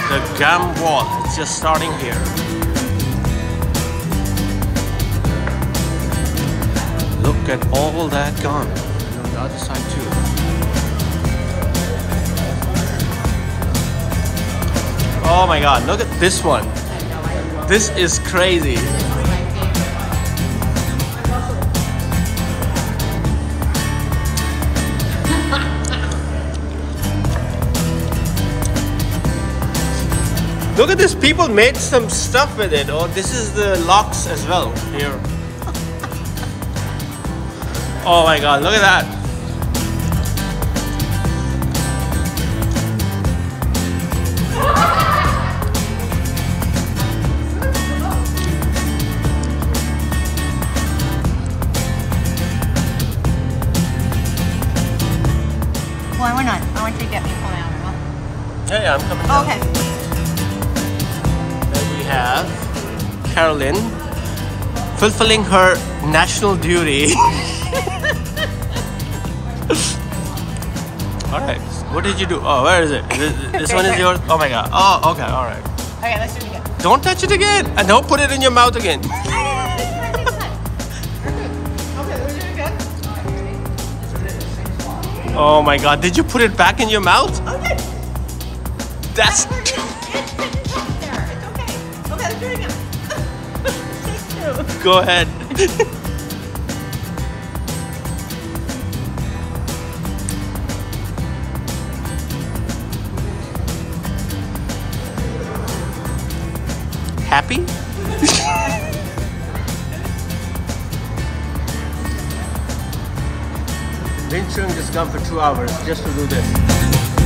The gum wall. It's just starting here. Look at all that gum. And on the other side too. Oh my God, look at this one. This is crazy. Look at this, people made some stuff with it. Oh, this is the locks as well here. Oh my God, look at that. Well, we're not. I want you to get me a phone out, huh? Yeah, I'm coming down. Okay. Have Carolyn fulfilling her national duty. All right, what did you do? Oh, where is it? This one is yours? Oh my God. Oh, okay, all right. Okay, let's do it again. Don't touch it again, and don't put it in your mouth again. Okay, let's do it again. Oh my God, did you put it back in your mouth? Okay. That's... Go ahead. Happy? Been chewing this gum for 2 hours just to do this.